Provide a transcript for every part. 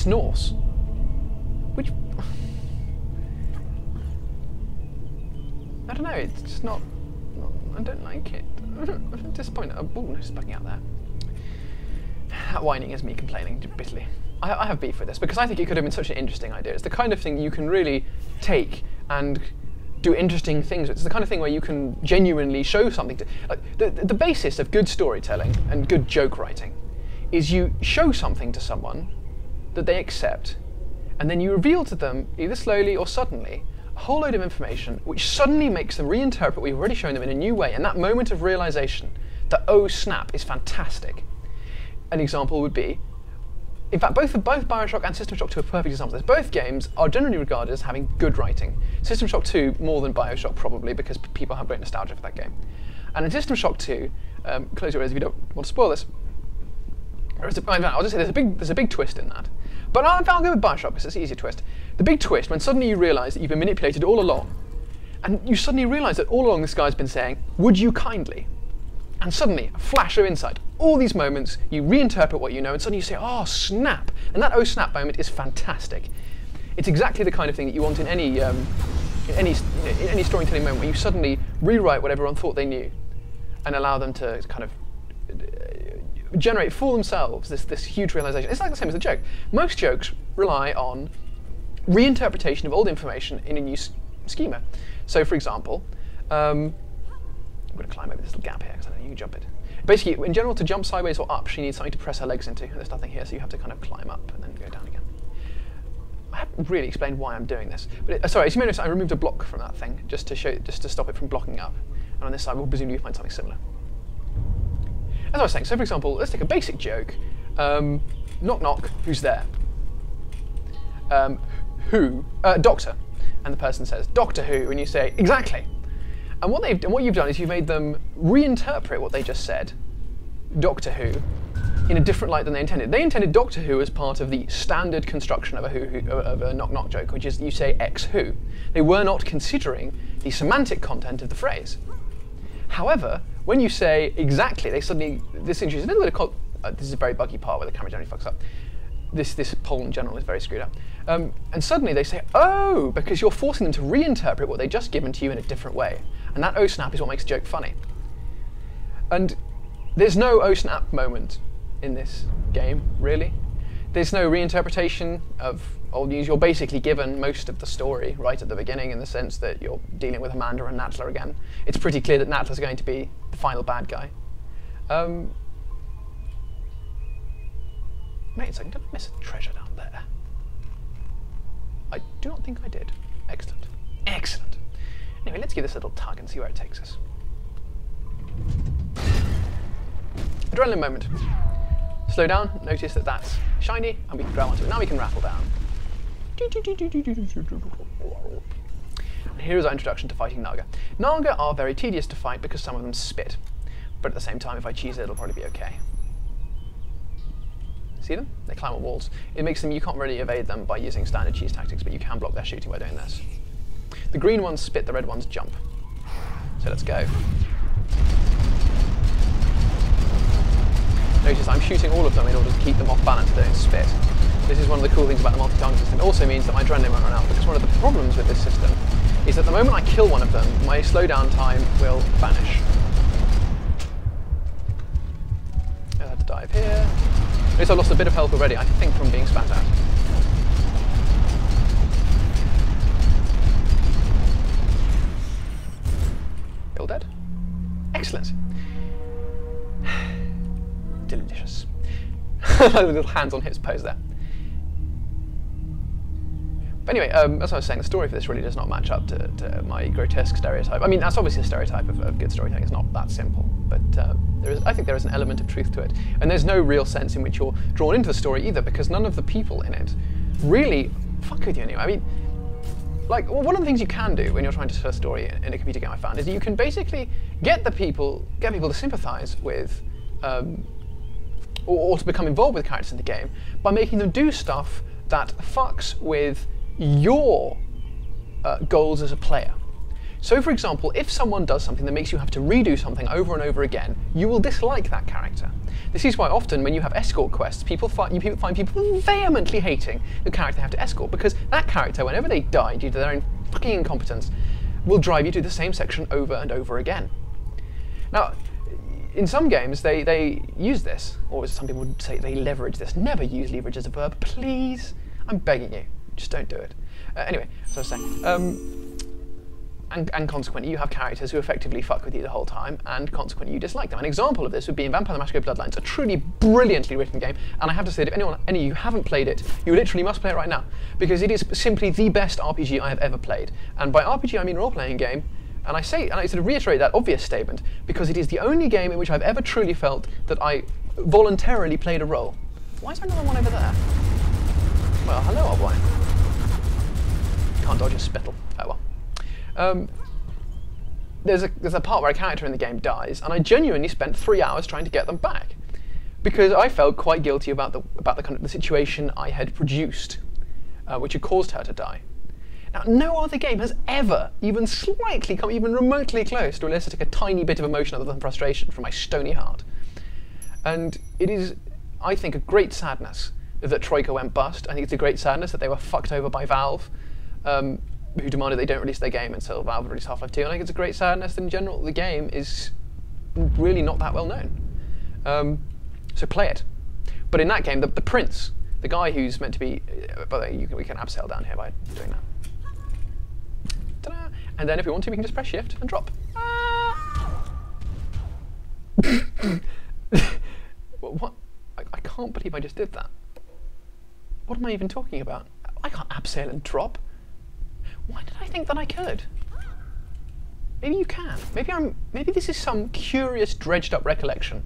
it's Norse. Which... I don't know, it's just not I don't like it. I'm disappointed. Oh, no, it's bugging out there. That whining is me complaining bitterly. I have beef with this, because I think it could have been such an interesting idea. It's the kind of thing you can really take and do interesting things. It's the kind of thing where you can genuinely show something to... Like, the basis of good storytelling and good joke writing is you show something to someone that they accept, and then you reveal to them, either slowly or suddenly, a whole load of information which suddenly makes them reinterpret what you've already shown them in a new way, and that moment of realization that, oh snap, is fantastic. An example would be, in fact, both Bioshock and System Shock 2 are perfect examples. Both games are generally regarded as having good writing. System Shock 2 more than Bioshock, probably, because people have great nostalgia for that game. And in System Shock 2, close your ears if you don't want to spoil this, I'll just say there's a big twist in that. But I'll go with Bioshock because it's an easier twist. The big twist, when suddenly you realise that you've been manipulated all along, and you suddenly realise that all along this guy's been saying, would you kindly? And suddenly, a flash of insight. All these moments, you reinterpret what you know, and suddenly you say, oh, snap. And that oh, snap moment is fantastic. It's exactly the kind of thing that you want in any storytelling moment where you suddenly rewrite what everyone thought they knew and allow them to kind of generate for themselves this huge realization. It's like the same as a joke. Most jokes rely on reinterpretation of old information in a new schema. So, for example, I'm going to climb over this little gap here because I don't know you can jump it. Basically, in general, to jump sideways or up, she needs something to press her legs into. And there's nothing here, so you have to kind of climb up and then go down again. I haven't really explained why I'm doing this. But sorry, as you may notice, I removed a block from that thing just to stop it from blocking up. And on this side, we'll presumably find something similar. As I was saying, so for example, let's take a basic joke. Knock knock, who's there? Doctor. And the person says, Doctor Who, and you say, exactly. And what you've done is you've made them reinterpret what they just said, Doctor Who, in a different light than they intended. They intended Doctor Who as part of the standard construction of a knock knock joke, which is you say X Who. They were not considering the semantic content of the phrase. However, when you say exactly, this introduces a little bit of this is a very buggy part where the camera generally fucks up. This poll in general is very screwed up. And suddenly they say, oh, because you're forcing them to reinterpret what they've just given to you in a different way. And that oh snap is what makes a joke funny. And there's no oh snap moment in this game, really. There's no reinterpretation of old news. You're basically given most of the story right at the beginning in the sense that you're dealing with Amanda and Natla again. It's pretty clear that Natla's going to be the final bad guy. Wait a second, did I miss a treasure down there? I do not think I did. Excellent. Excellent. Anyway, let's give this a little tug and see where it takes us. Adrenaline moment. Slow down, notice that that's shiny, and we can grab onto it. Now we can rattle down. And here is our introduction to fighting Naga. Naga are very tedious to fight because some of them spit. But at the same time, if I cheese it, it'll probably be okay. See them? They climb up walls. It makes them, you can't really evade them by using standard cheese tactics, but you can block their shooting by doing this. The green ones spit, the red ones jump. So let's go. Notice I'm shooting all of them in order to keep them off balance so they don't spit. This is one of the cool things about the multi-target system. It also means that my adrenaline won't run out, because one of the problems with this system is that the moment I kill one of them, my slowdown time will vanish. I had to dive here. Notice I've lost a bit of health already, I think from being spammed out. All dead. Excellent. Delicious. Little hands on hips pose there. But anyway, as I was saying, the story for this really does not match up to my grotesque stereotype. I mean, that's obviously a stereotype of good storytelling. It's not that simple, but I think there is an element of truth to it. And there's no real sense in which you're drawn into the story either, because none of the people in it really fuck with you anyway. I mean, like, one of the things you can do when you're trying to tell a story in a computer game, I found, is that you can basically get people to sympathise with, or to become involved with characters in the game by making them do stuff that fucks with your goals as a player. So, for example, if someone does something that makes you have to redo something over and over again, you will dislike that character. This is why often when you have escort quests, people find people vehemently hating the character they have to escort, because that character, whenever they die due to their own fucking incompetence, will drive you to the same section over and over again. Now, in some games, they use this, or as some people would say, they leverage this. Never use leverage as a verb, please. I'm begging you. Just don't do it. Anyway, as I was saying, and consequently, you have characters who effectively fuck with you the whole time, and consequently, you dislike them. An example of this would be in Vampire the Masquerade Bloodlines, a truly brilliantly written game, and I have to say that if any of you haven't played it, you literally must play it right now, because it is simply the best RPG I have ever played. And by RPG, I mean role-playing game. And I sort of reiterate that obvious statement because it is the only game in which I've ever truly felt that I voluntarily played a role. Why is there another one over there? Well, hello, old boy. Can't dodge a spittle. Oh well. There's a part where a character in the game dies, and I genuinely spent 3 hours trying to get them back because I felt quite guilty about the situation I had produced, which had caused her to die. Now, no other game has ever even slightly come even remotely close to eliciting a tiny bit of emotion other than frustration from my stony heart. And it is, I think, a great sadness that Troika went bust. I think it's a great sadness that they were fucked over by Valve, who demanded they don't release their game until Valve released Half-Life 2. And I think it's a great sadness that in general the game is really not that well known. So play it. But in that game, the prince, the guy who's meant to be, by the way, we can abseil down here by doing that. And then if we want to, we can just press shift and drop. What? I can't believe I just did that. What am I even talking about? I can't abseil and drop. Why did I think that I could? Maybe you can. Maybe this is some curious, dredged up recollection.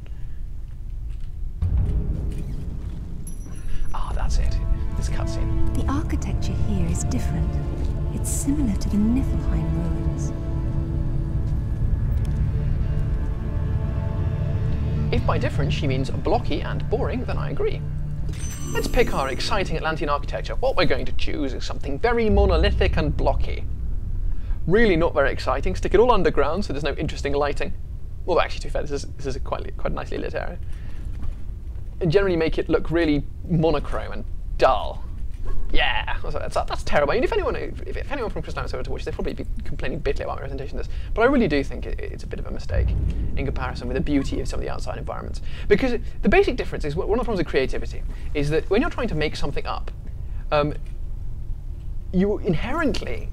Ah, that's it. This cutscene. The architecture here is different. It's similar to the Niflheim ruins. If by different she means blocky and boring, then I agree. Let's pick our exciting Atlantean architecture. What we're going to choose is something very monolithic and blocky. Really not very exciting. Stick it all underground so there's no interesting lighting. Well, actually, to be fair, this is a quite nicely lit area. And generally make it look really monochrome and dull. Yeah, that's terrible. I mean, if anyone from Crystal Dynamics were to watch, they'd probably be complaining bitterly about my presentation of this. But I really do think it's a bit of a mistake in comparison with the beauty of some of the outside environments. Because the basic difference is, one of the problems of creativity is that when you're trying to make something up, you inherently,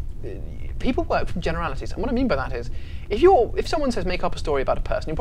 people work from generalities. And what I mean by that is, if someone says make up a story about a person, you're